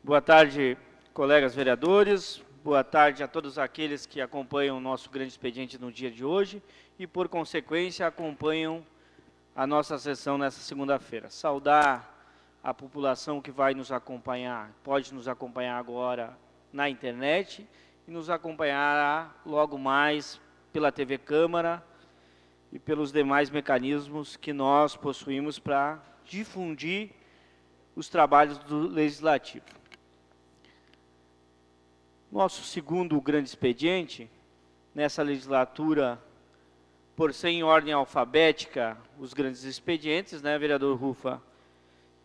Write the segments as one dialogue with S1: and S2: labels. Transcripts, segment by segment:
S1: Boa tarde, colegas vereadores. Boa tarde a todos aqueles que acompanham o nosso grande expediente no dia de hoje e, por consequência, acompanham a nossa sessão nessa segunda-feira. Saudar a população que vai nos acompanhar, pode nos acompanhar agora na internet e nos acompanhará logo mais pela TV Câmara e pelos demais mecanismos que nós possuímos para difundir os trabalhos do Legislativo. Nosso segundo grande expediente, nessa legislatura, por ser em ordem alfabética, os grandes expedientes, né, vereador Rufa?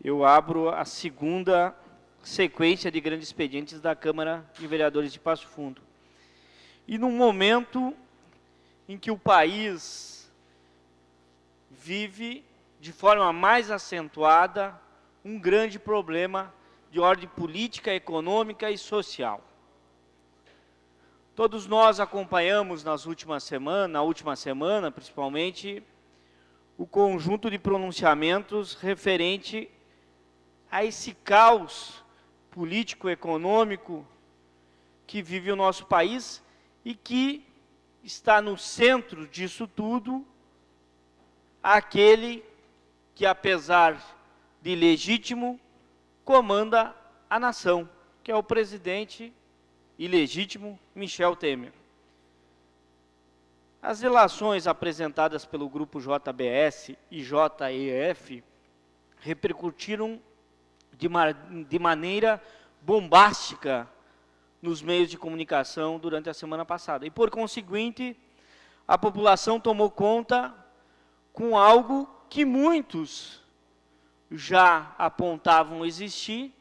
S1: Eu abro a segunda sequência de grandes expedientes da Câmara de Vereadores de Passo Fundo. E num momento em que o país vive de forma mais acentuada um grande problema de ordem política, econômica e social. Todos nós acompanhamos na última semana, principalmente, o conjunto de pronunciamentos referente a esse caos político-econômico que vive o nosso país e que está no centro disso tudo aquele que, apesar de legítimo, comanda a nação, que é o presidente ilegítimo Michel Temer. As relações apresentadas pelo grupo JBS e JEF repercutiram de maneira bombástica nos meios de comunicação durante a semana passada. E, por conseguinte, a população tomou conta com algo que muitos já apontavam existir,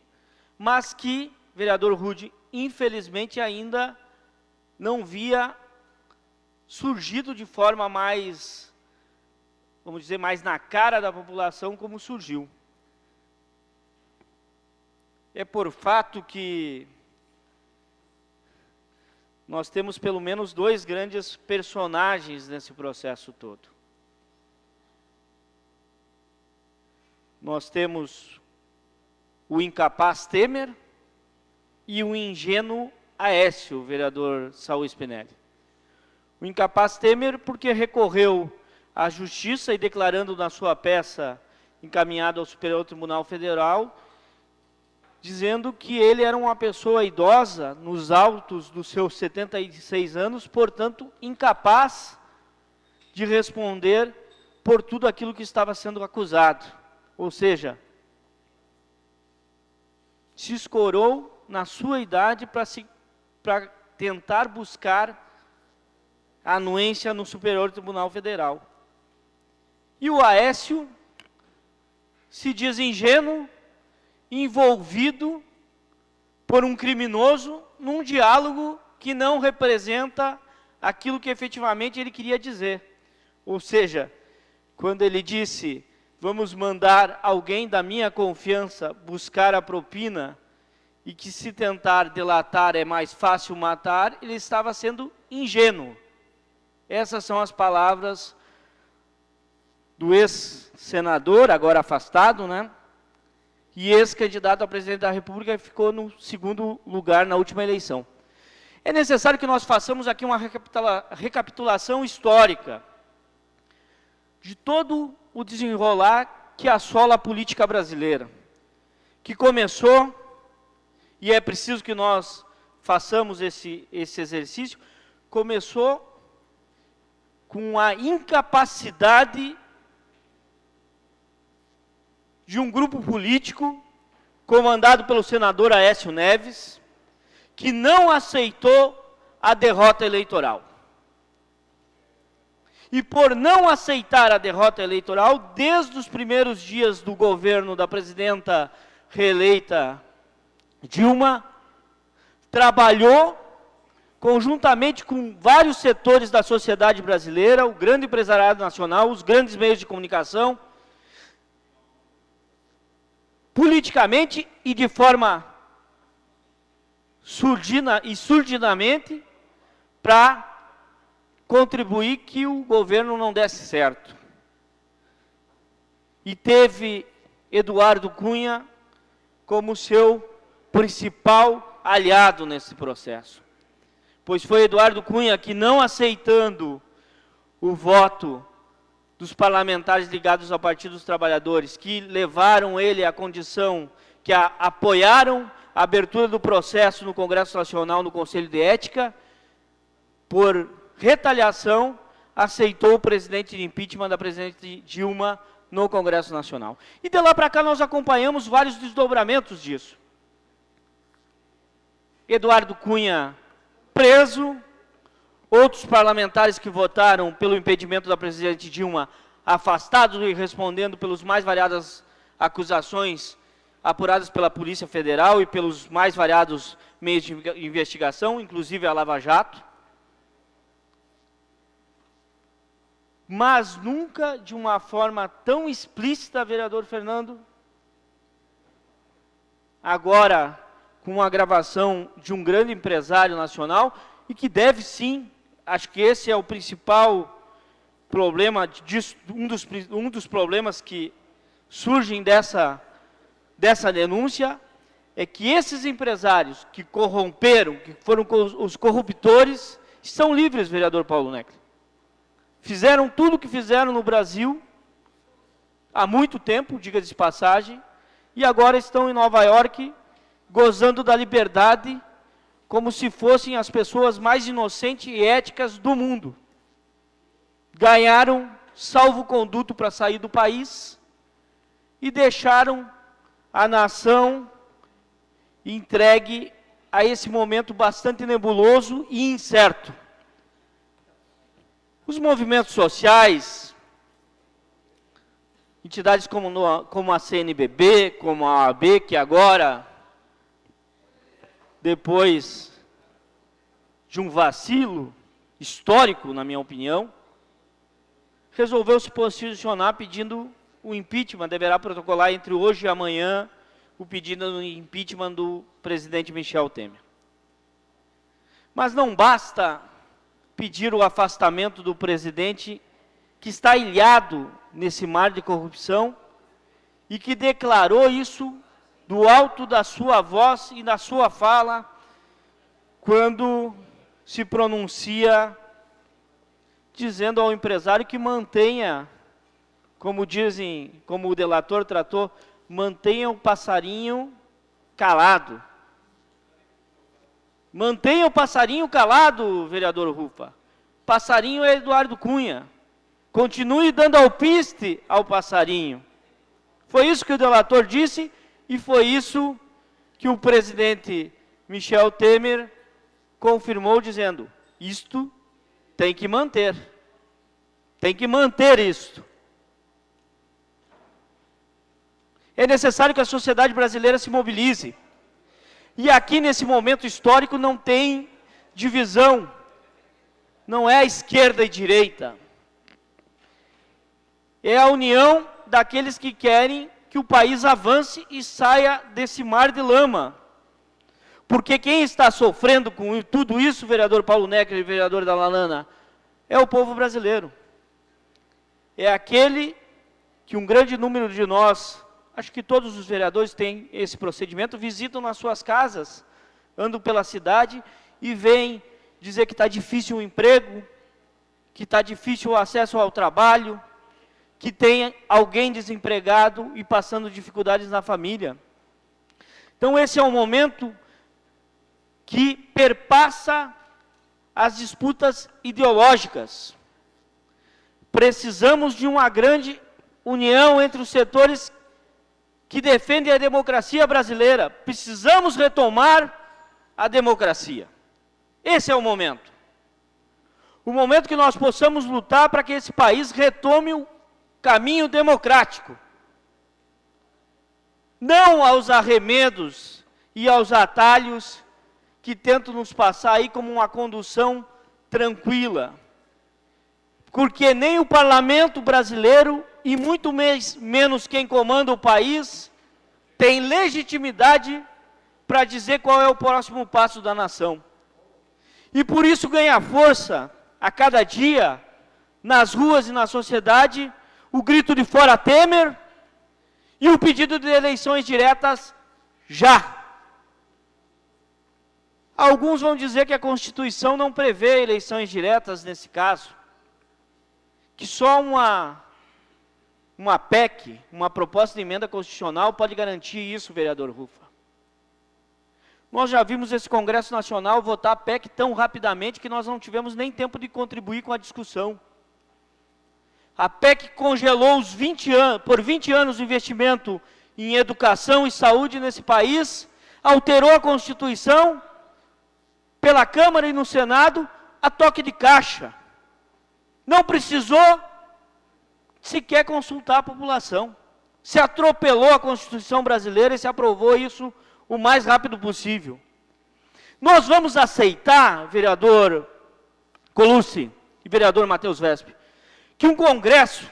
S1: mas que, vereador Rude, infelizmente ainda não via surgido de forma mais, vamos dizer, mais na cara da população como surgiu. É por fato que nós temos pelo menos dois grandes personagens nesse processo todo. Nós temos o incapaz Temer e o ingênuo Aécio, vereador Saul Spinelli. O incapaz Temer porque recorreu à Justiça e declarando na sua peça encaminhada ao Superior Tribunal Federal, dizendo que ele era uma pessoa idosa, nos altos dos seus 76 anos, portanto, incapaz de responder por tudo aquilo que estava sendo acusado. Ou seja, se escorou na sua idade para tentar buscar a anuência no Superior Tribunal Federal. E o Aécio se diz ingênuo, envolvido por um criminoso num diálogo que não representa aquilo que efetivamente ele queria dizer. Ou seja, quando ele disse, vamos mandar alguém da minha confiança buscar a propina e que se tentar delatar é mais fácil matar, ele estava sendo ingênuo. Essas são as palavras do ex-senador, agora afastado, né? E ex-candidato a presidente da República, que ficou no segundo lugar na última eleição. É necessário que nós façamos aqui uma recapitulação histórica de todo o desenrolar que assola a política brasileira, que começou, e é preciso que nós façamos esse exercício, começou com a incapacidade de um grupo político, comandado pelo senador Aécio Neves, que não aceitou a derrota eleitoral. E por não aceitar a derrota eleitoral, desde os primeiros dias do governo da presidenta reeleita Dilma, trabalhou conjuntamente com vários setores da sociedade brasileira, o grande empresariado nacional, os grandes meios de comunicação, politicamente e de forma surdinamente, para contribuir que o governo não desse certo. E teve Eduardo Cunha como seu principal aliado nesse processo. Pois foi Eduardo Cunha que, não aceitando o voto dos parlamentares ligados ao Partido dos Trabalhadores, que levaram ele à condição, que apoiaram a abertura do processo no Congresso Nacional, no Conselho de Ética, por retaliação, aceitou o presidente de impeachment da presidente Dilma no Congresso Nacional. E de lá para cá nós acompanhamos vários desdobramentos disso. Eduardo Cunha preso, outros parlamentares que votaram pelo impedimento da presidente Dilma afastados e respondendo pelas mais variadas acusações apuradas pela Polícia Federal e pelos mais variados meios de investigação, inclusive a Lava Jato. Mas nunca de uma forma tão explícita, vereador Fernando, agora com a gravação de um grande empresário nacional, e que deve sim, acho que esse é o principal problema, um dos problemas que surgem dessa denúncia, é que esses empresários que corromperam, que foram os corruptores, estão livres, vereador Paulo Neckel. Fizeram tudo o que fizeram no Brasil, há muito tempo, diga-se de passagem, e agora estão em Nova York, gozando da liberdade, como se fossem as pessoas mais inocentes e éticas do mundo. Ganharam salvo-conduto para sair do país e deixaram a nação entregue a esse momento bastante nebuloso e incerto. Os movimentos sociais, entidades como a CNBB, como a OAB, que agora, depois de um vacilo histórico, na minha opinião, resolveu se posicionar pedindo o impeachment, deverá protocolar entre hoje e amanhã o pedido do impeachment do presidente Michel Temer. Mas não basta pedir o afastamento do presidente que está ilhado nesse mar de corrupção e que declarou isso do alto da sua voz e da sua fala quando se pronuncia dizendo ao empresário que mantenha, como dizem, como o delator tratou, mantenha o passarinho calado. Mantenha o passarinho calado, vereador Rufa. Passarinho é Eduardo Cunha. Continue dando alpiste ao passarinho. Foi isso que o delator disse e foi isso que o presidente Michel Temer confirmou, dizendo: isto tem que manter. Tem que manter isto. É necessário que a sociedade brasileira se mobilize. E aqui, nesse momento histórico, não tem divisão. Não é a esquerda e direita. É a união daqueles que querem que o país avance e saia desse mar de lama. Porque quem está sofrendo com tudo isso, vereador Paulo Neckel e vereador Dalalana, é o povo brasileiro. É aquele que um grande número de nós, acho que todos os vereadores têm esse procedimento, visitam nas suas casas, andam pela cidade e vêm dizer que está difícil o emprego, que está difícil o acesso ao trabalho, que tem alguém desempregado e passando dificuldades na família. Então esse é um momento que perpassa as disputas ideológicas. Precisamos de uma grande união entre os setores que defendem a democracia brasileira. Precisamos retomar a democracia. Esse é o momento. O momento que nós possamos lutar para que esse país retome o caminho democrático. Não aos arremedos e aos atalhos que tentam nos passar aí como uma condução tranquila. Porque nem o parlamento brasileiro, e muito menos quem comanda o país, tem legitimidade para dizer qual é o próximo passo da nação. E por isso ganha força, a cada dia, nas ruas e na sociedade, o grito de fora Temer e o pedido de eleições diretas já. Alguns vão dizer que a Constituição não prevê eleições diretas nesse caso, que só uma PEC, uma proposta de emenda constitucional, pode garantir isso, vereador Rufa. Nós já vimos esse Congresso Nacional votar a PEC tão rapidamente que nós não tivemos nem tempo de contribuir com a discussão. A PEC congelou por 20 anos o investimento em educação e saúde nesse país, alterou a Constituição pela Câmara e no Senado a toque de caixa. Não precisou sequer consultar a população. Se atropelou a Constituição brasileira e se aprovou isso o mais rápido possível. Nós vamos aceitar, vereador Colucci e vereador Matheus Wesp, que um Congresso,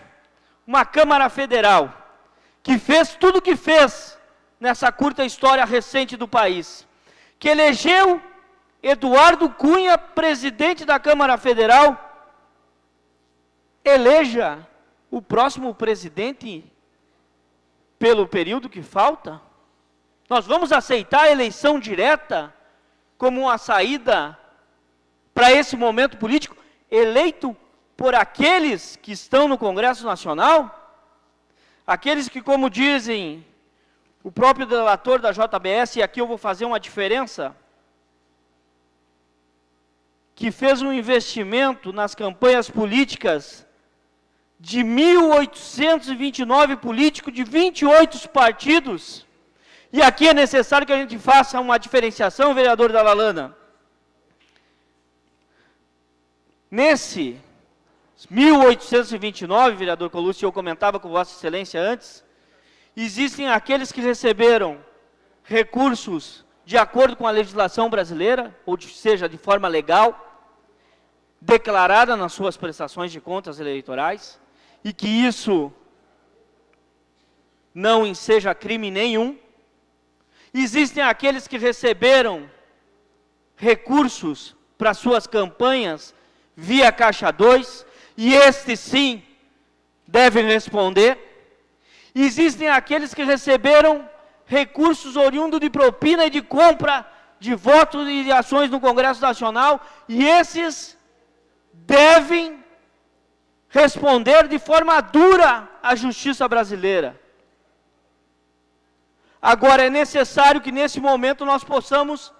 S1: uma Câmara Federal, que fez tudo o que fez nessa curta história recente do país, que elegeu Eduardo Cunha, presidente da Câmara Federal, eleja o próximo presidente pelo período que falta? Nós vamos aceitar a eleição direta como uma saída para esse momento político, eleito por aqueles que estão no Congresso Nacional? Aqueles que, como dizem o próprio delator da JBS, e aqui eu vou fazer uma diferença, que fez um investimento nas campanhas políticas de 1.829 políticos de 28 partidos. E aqui é necessário que a gente faça uma diferenciação, vereador Dalalana. Nesse 1.829, vereador Colucci, eu comentava com Vossa Excelência antes, existem aqueles que receberam recursos de acordo com a legislação brasileira, ou seja, de forma legal, declarada nas suas prestações de contas eleitorais, e que isso não seja crime nenhum. Existem aqueles que receberam recursos para suas campanhas via Caixa 2, e estes sim devem responder. Existem aqueles que receberam recursos oriundos de propina e de compra de votos e de ações no Congresso Nacional, e esses devem responder de forma dura à justiça brasileira. Agora, é necessário que nesse momento nós possamos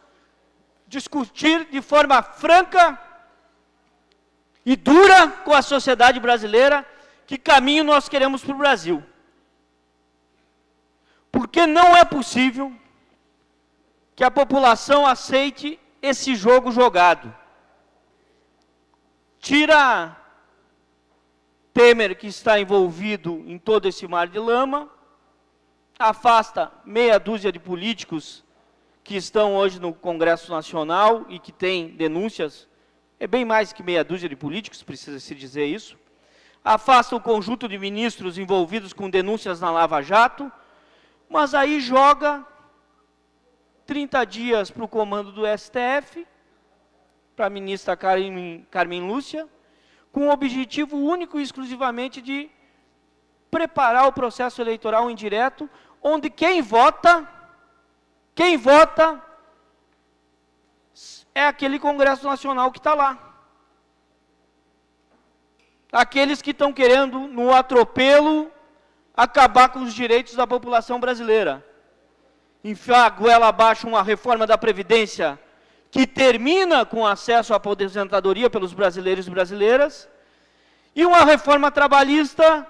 S1: discutir de forma franca e dura com a sociedade brasileira que caminho nós queremos para o Brasil. Porque não é possível que a população aceite esse jogo jogado. Tira Temer, que está envolvido em todo esse mar de lama, afasta meia dúzia de políticos que estão hoje no Congresso Nacional e que têm denúncias, é bem mais que meia dúzia de políticos, precisa se dizer isso, afasta o conjunto de ministros envolvidos com denúncias na Lava Jato, mas aí joga 30 dias para o comando do STF, para a ministra Carmen Lúcia, com o objetivo único e exclusivamente de preparar o processo eleitoral indireto, onde quem vota é aquele Congresso Nacional que está lá. Aqueles que estão querendo, no atropelo, acabar com os direitos da população brasileira. Enfiar a goela abaixo uma reforma da Previdência que termina com acesso à aposentadoria pelos brasileiros e brasileiras, e uma reforma trabalhista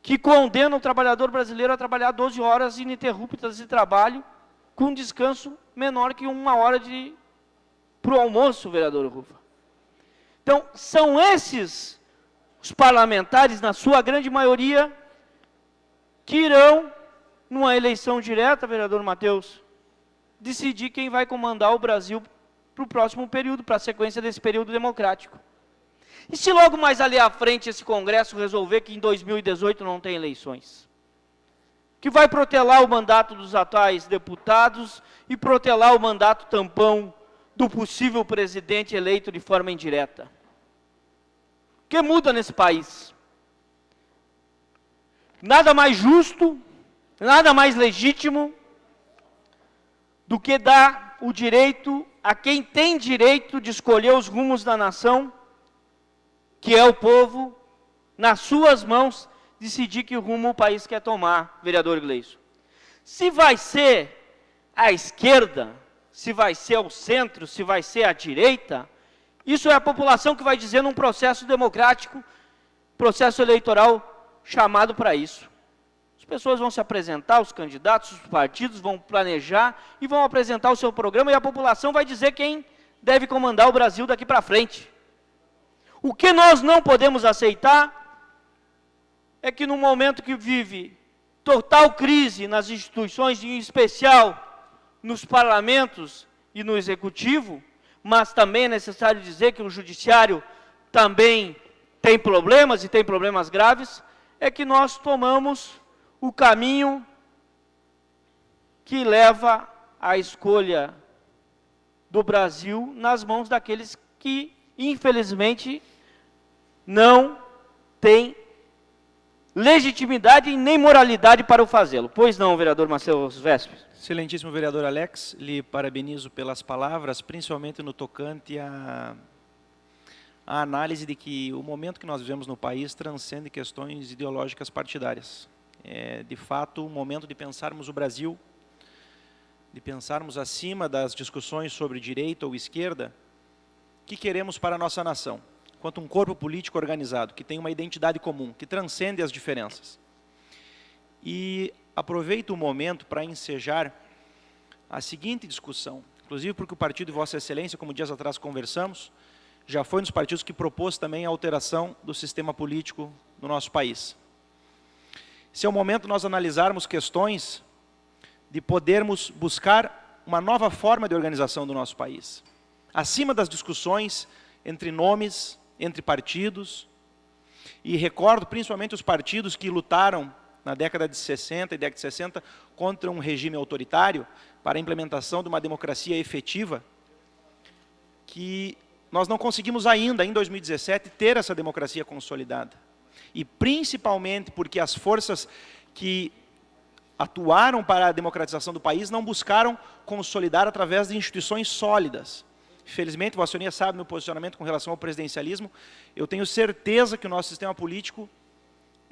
S1: que condena o trabalhador brasileiro a trabalhar 12 horas ininterruptas de trabalho, com descanso menor que 1 hora para o almoço, vereador Rufa. Então, são esses os parlamentares, na sua grande maioria, que irão, numa eleição direta, vereador Matheus, decidir quem vai comandar o Brasil para o próximo período, para a sequência desse período democrático. E se logo mais ali à frente esse Congresso resolver que em 2018 não tem eleições? Que vai protelar o mandato dos atuais deputados e protelar o mandato tampão do possível presidente eleito de forma indireta. O que muda nesse país? Nada mais justo, nada mais legítimo do que dar o direito a quem tem direito de escolher os rumos da nação, que é o povo, nas suas mãos, decidir que rumo o país quer tomar, vereador Gleison. Se vai ser a esquerda, se vai ser o centro, se vai ser a direita, isso é a população que vai dizer num processo democrático, processo eleitoral chamado para isso. As pessoas vão se apresentar, os candidatos, os partidos vão planejar e vão apresentar o seu programa e a população vai dizer quem deve comandar o Brasil daqui para frente. O que nós não podemos aceitar é que no momento que vive total crise nas instituições, em especial nos parlamentos e no executivo, mas também é necessário dizer que o judiciário também tem problemas e tem problemas graves, é que nós tomamos o caminho que leva à escolha do Brasil nas mãos daqueles que, infelizmente, não têm legitimidade e nem moralidade para o fazê-lo. Pois não, vereador Marcelo Vespes?
S2: Excelentíssimo vereador Alex, lhe parabenizo pelas palavras, principalmente no tocante à análise de que o momento que nós vivemos no país transcende questões ideológicas partidárias. É, de fato, o momento de pensarmos o Brasil, de pensarmos acima das discussões sobre direita ou esquerda, o que queremos para a nossa nação, quanto um corpo político organizado, que tem uma identidade comum, que transcende as diferenças. E aproveito o momento para ensejar a seguinte discussão, inclusive porque o partido de Vossa Excelência, como dias atrás conversamos, já foi um dos partidos que propôs também a alteração do sistema político no nosso país. Esse é o momento de nós analisarmos questões de podermos buscar uma nova forma de organização do nosso país. Acima das discussões entre nomes, entre partidos, e recordo principalmente os partidos que lutaram na década de 60 e década de 60 contra um regime autoritário para a implementação de uma democracia efetiva, que nós não conseguimos ainda, em 2017, ter essa democracia consolidada. E principalmente porque as forças que atuaram para a democratização do país não buscaram consolidar através de instituições sólidas. Infelizmente, Vossa Senhoria sabe meu posicionamento com relação ao presidencialismo, eu tenho certeza que o nosso sistema político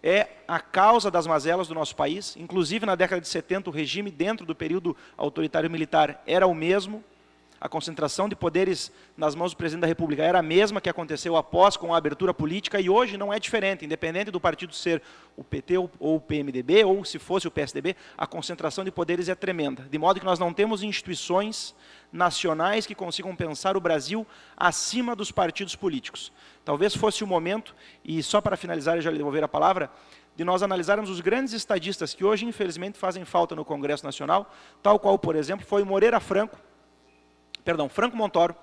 S2: é a causa das mazelas do nosso país. Inclusive, na década de 70, o regime dentro do período autoritário militar era o mesmo. A concentração de poderes nas mãos do presidente da República era a mesma que aconteceu após com a abertura política e hoje não é diferente, independente do partido ser o PT ou o PMDB ou se fosse o PSDB, a concentração de poderes é tremenda, de modo que nós não temos instituições nacionais que consigam pensar o Brasil acima dos partidos políticos. Talvez fosse o momento, e só para finalizar e já lhe devolver a palavra, de nós analisarmos os grandes estadistas que hoje infelizmente fazem falta no Congresso Nacional, tal qual, por exemplo, foi Franco Montoro,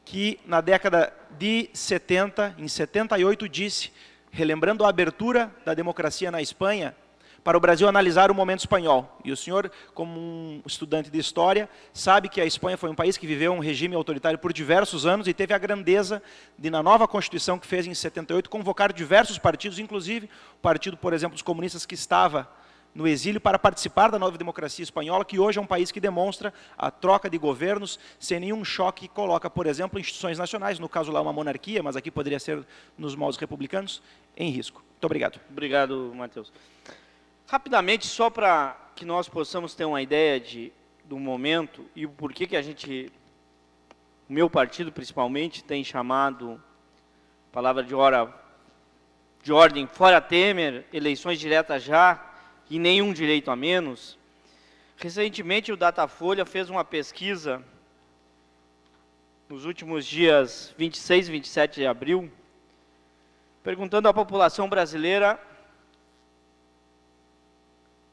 S2: que na década de 70, em 78, disse, relembrando a abertura da democracia na Espanha, para o Brasil analisar o momento espanhol. E o senhor, como um estudante de história, sabe que a Espanha foi um país que viveu um regime autoritário por diversos anos e teve a grandeza de, na nova Constituição que fez em 78, convocar diversos partidos, inclusive o partido, por exemplo, dos comunistas que estava no exílio para participar da nova democracia espanhola, que hoje é um país que demonstra a troca de governos sem nenhum choque, que coloca, por exemplo, instituições nacionais, no caso lá uma monarquia, mas aqui poderia ser nos moldes republicanos, em risco. Muito obrigado.
S1: Obrigado, Matheus. Rapidamente, só para que nós possamos ter uma ideia do momento e o porquê que a gente, o meu partido principalmente, tem chamado, palavra de ordem, fora Temer, eleições diretas já, e nenhum direito a menos. Recentemente, o Datafolha fez uma pesquisa, nos últimos dias 26 e 27 de abril, perguntando à população brasileira,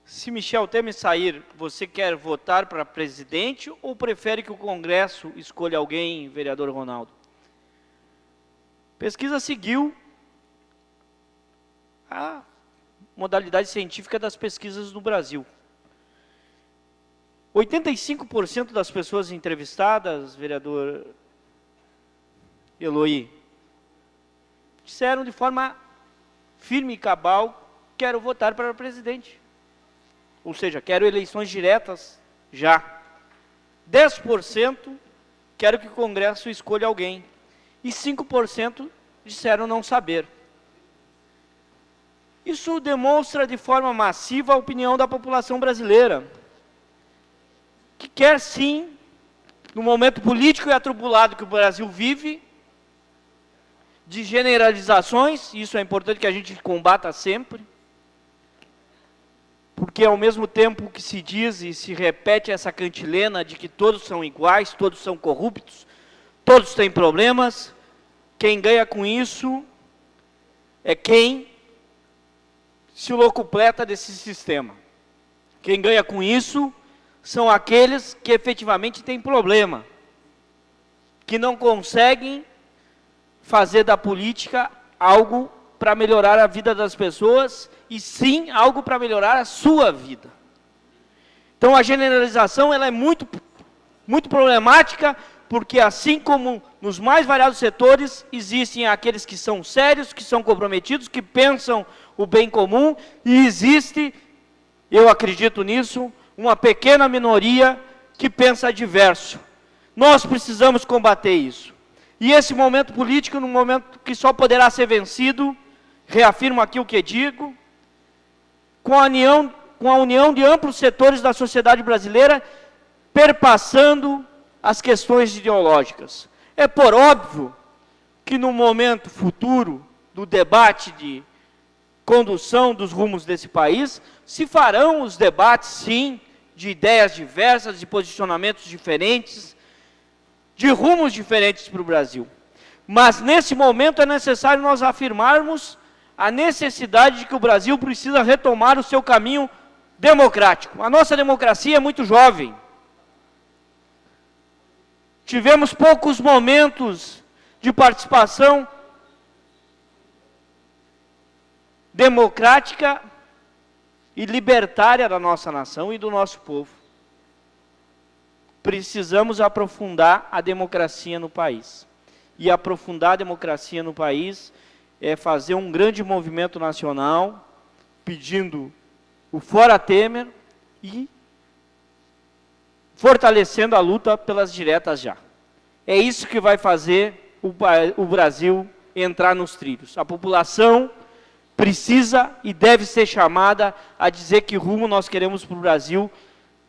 S1: se Michel Temer sair, você quer votar para presidente ou prefere que o Congresso escolha alguém, vereador Ronaldo? A pesquisa seguiu a modalidade científica das pesquisas no Brasil. 85% das pessoas entrevistadas, vereador Eloy, disseram de forma firme e cabal, quero votar para presidente. Ou seja, quero eleições diretas já. 10% querem que o Congresso escolha alguém. E 5% disseram não saber. Isso demonstra de forma massiva a opinião da população brasileira, que quer sim, no momento político e atribulado que o Brasil vive, de generalizações, isso é importante que a gente combata sempre, porque ao mesmo tempo que se diz e se repete essa cantilena de que todos são iguais, todos são corruptos, todos têm problemas, quem ganha com isso é quem se locupleta desse sistema. Quem ganha com isso são aqueles que efetivamente têm problema, que não conseguem fazer da política algo para melhorar a vida das pessoas, e sim algo para melhorar a sua vida. Então a generalização ela é muito problemática, porque assim como nos mais variados setores, existem aqueles que são sérios, que são comprometidos, que pensam o bem comum, e existe, eu acredito nisso, uma pequena minoria que pensa diverso. Nós precisamos combater isso. E esse momento político, num momento que só poderá ser vencido, reafirmo aqui o que digo, com a união de amplos setores da sociedade brasileira, perpassando as questões ideológicas. É por óbvio que no momento futuro do debate de condução dos rumos desse país, se farão os debates, sim, de ideias diversas, de posicionamentos diferentes, de rumos diferentes para o Brasil. Mas, nesse momento, é necessário nós afirmarmos a necessidade de que o Brasil precisa retomar o seu caminho democrático. A nossa democracia é muito jovem. Tivemos poucos momentos de participação democrática e libertária da nossa nação e do nosso povo. Precisamos aprofundar a democracia no país. E aprofundar a democracia no país é fazer um grande movimento nacional, pedindo o Fora Temer e fortalecendo a luta pelas diretas já. É isso que vai fazer o Brasil entrar nos trilhos. A população precisa e deve ser chamada a dizer que rumo nós queremos para o Brasil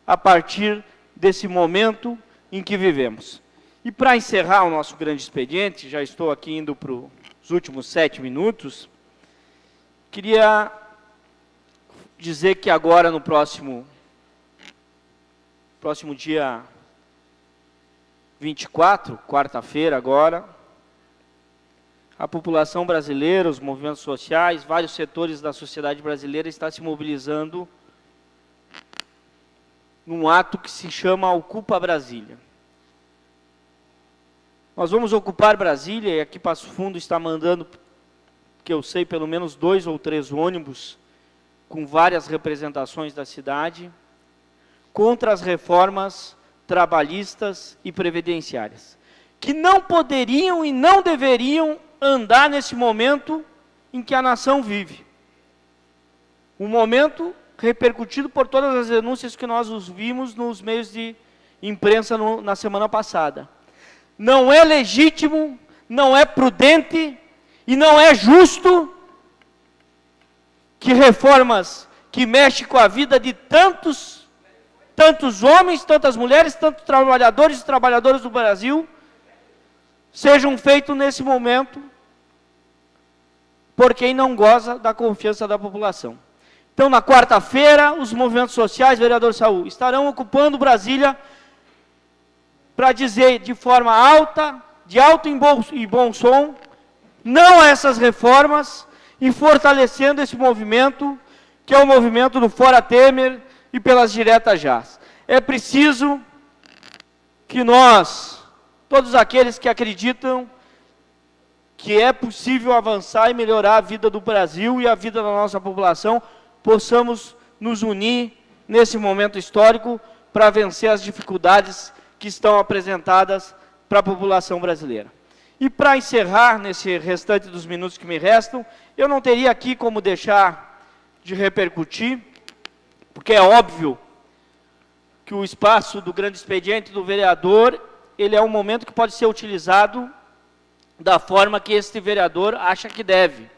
S1: a partir desse momento em que vivemos. E para encerrar o nosso grande expediente, já estou aqui indo para os últimos 7 minutos, queria dizer que agora no próximo dia 24, quarta-feira agora, a população brasileira, os movimentos sociais, vários setores da sociedade brasileira estão se mobilizando num ato que se chama Ocupa Brasília. Nós vamos ocupar Brasília, e aqui Passo Fundo está mandando, que eu sei, pelo menos 2 ou 3 ônibus, com várias representações da cidade, contra as reformas trabalhistas e previdenciárias, que não poderiam e não deveriam andar nesse momento em que a nação vive. Um momento repercutido por todas as denúncias que nós vimos nos meios de imprensa na semana passada. Não é legítimo, não é prudente e não é justo que reformas que mexem com a vida de tantos homens, tantas mulheres, tantos trabalhadores e trabalhadoras do Brasil, sejam feitos nesse momento por quem não goza da confiança da população. Então, na quarta-feira, os movimentos sociais, vereador Saul, estarão ocupando Brasília para dizer de forma alta, de alto e bom som, não a essas reformas, e fortalecendo esse movimento, que é o movimento do Fora Temer e pelas diretas já. É preciso que nós, todos aqueles que acreditam que é possível avançar e melhorar a vida do Brasil e a vida da nossa população, possamos nos unir nesse momento histórico para vencer as dificuldades que estão apresentadas para a população brasileira. E para encerrar, nesse restante dos minutos que me restam, eu não teria aqui como deixar de repercutir, porque é óbvio que o espaço do grande expediente do vereador, ele é um momento que pode ser utilizado da forma que este vereador acha que deve.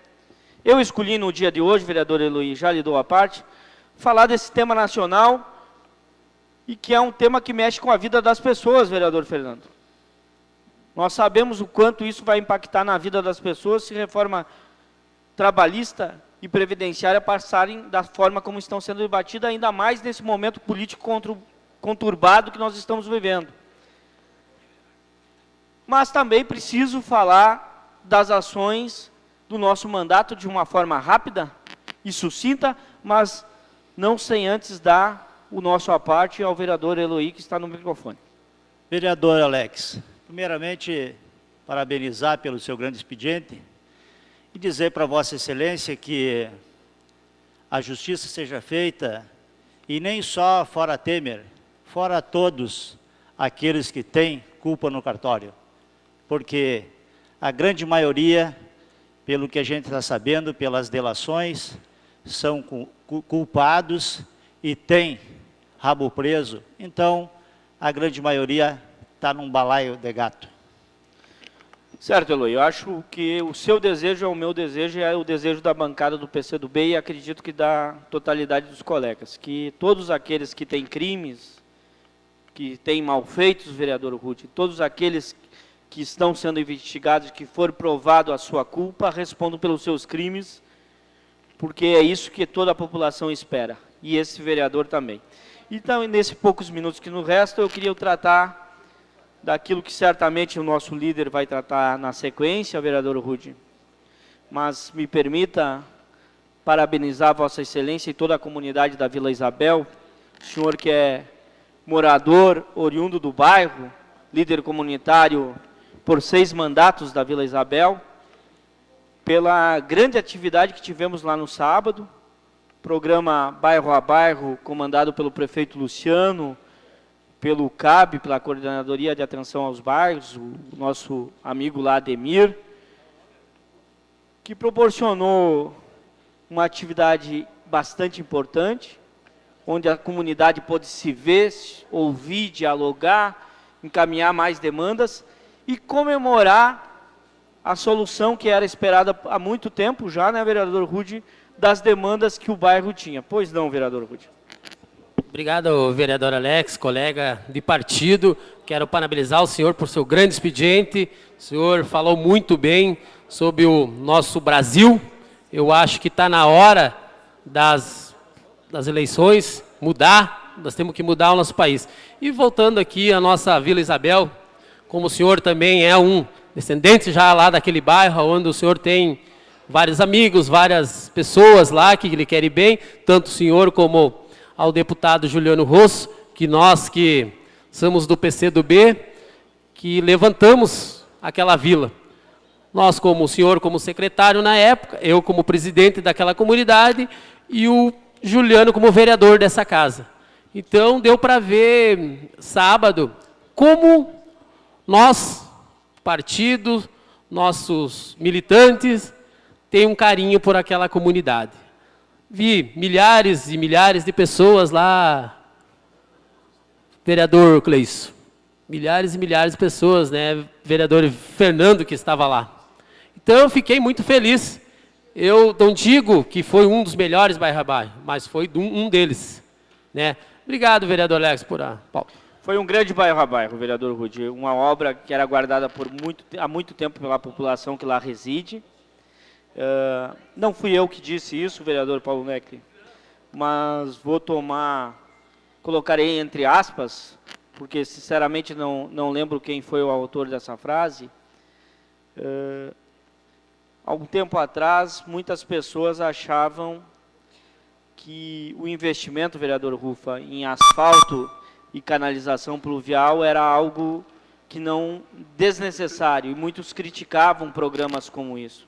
S1: Eu escolhi no dia de hoje, vereador Eloy, já lhe dou a parte, falar desse tema nacional e que é um tema que mexe com a vida das pessoas, vereador Fernando. Nós sabemos o quanto isso vai impactar na vida das pessoas se reforma trabalhista e previdenciária passarem da forma como estão sendo debatidas, ainda mais nesse momento político conturbado que nós estamos vivendo. Mas também preciso falar das ações do nosso mandato de uma forma rápida e sucinta, mas não sem antes dar o nosso aparte ao vereador Eloy, que está no microfone.
S3: Vereador Alex, primeiramente, parabenizar pelo seu grande expediente e dizer para Vossa Excelência que a justiça seja feita, e nem só fora Temer, fora todos aqueles que têm culpa no cartório. Porque a grande maioria, pelo que a gente está sabendo, pelas delações, são culpados e têm rabo preso. Então, a grande maioria está num balaio de gato.
S1: Certo, Eloy, eu acho que o seu desejo é o meu desejo, é o desejo da bancada do PCdoB e acredito que da totalidade dos colegas, que todos aqueles que têm crimes, que têm malfeitos, vereador Ruth, todos aqueles que estão sendo investigados, que for provado a sua culpa, respondam pelos seus crimes, porque é isso que toda a população espera, e esse vereador também. Então, nesses poucos minutos que nos restam, eu queria tratar daquilo que certamente o nosso líder vai tratar na sequência, vereador Rude. Mas me permita parabenizar Vossa Excelência e toda a comunidade da Vila Isabel, o senhor que é morador, oriundo do bairro, líder comunitário por 6 mandatos da Vila Isabel, pela grande atividade que tivemos lá no sábado, programa Bairro a Bairro, comandado pelo prefeito Luciano, pelo CAB, pela Coordenadoria de Atenção aos Bairros, o nosso amigo lá, Ademir, que proporcionou uma atividade bastante importante, onde a comunidade pôde se ver, ouvir, dialogar, encaminhar mais demandas e comemorar a solução que era esperada há muito tempo já, né, vereador Rude, das demandas que o bairro tinha. Pois não, vereador Rude.
S4: Obrigado, vereador Alex, colega de partido. Quero parabenizar o senhor por seu grande expediente. O senhor falou muito bem sobre o nosso Brasil. Eu acho que está na hora das eleições mudar. Nós temos que mudar o nosso país. E voltando aqui à nossa Vila Isabel, como o senhor também é um descendente já lá daquele bairro, onde o senhor tem vários amigos, várias pessoas lá que lhe querem bem, tanto o senhor como ao deputado Juliano Rosso, que nós que somos do PCdoB, que levantamos aquela vila. Nós, como o senhor, como secretário na época, eu como presidente daquela comunidade e o Juliano como vereador dessa casa. Então, deu para ver sábado como nós, partido, nossos militantes, têm um carinho por aquela comunidade. Vi milhares e milhares de pessoas lá, vereador Cleison, milhares e milhares de pessoas, né, vereador Fernando que estava lá. Então eu fiquei muito feliz. Eu não digo que foi um dos melhores bairro a bairro, mas foi um deles, né. Obrigado, vereador Alex, por a pauta.
S1: Foi um grande bairro a bairro, vereador Rudi, uma obra que era aguardada há muito tempo pela população que lá reside. Não fui eu que disse isso, vereador Paulo Necri, mas colocarei entre aspas, porque sinceramente não lembro quem foi o autor dessa frase. Algum tempo atrás, muitas pessoas achavam que o investimento, vereador Rufa, em asfalto e canalização pluvial era algo que não desnecessário, e muitos criticavam programas como isso.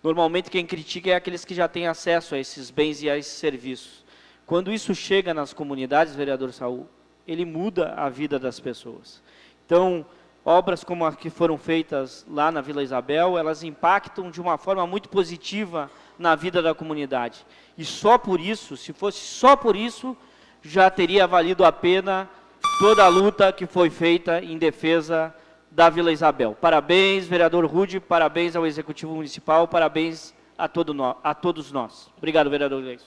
S1: Normalmente quem critica é aqueles que já têm acesso a esses bens e a esses serviços. Quando isso chega nas comunidades, vereador Saul, ele muda a vida das pessoas. Então, obras como as que foram feitas lá na Vila Isabel, elas impactam de uma forma muito positiva na vida da comunidade. E só por isso, se fosse só por isso, já teria valido a pena toda a luta que foi feita em defesa da Vila Isabel. Parabéns, vereador Rude, parabéns ao Executivo Municipal, parabéns a todos nós. Obrigado, vereador Gleison.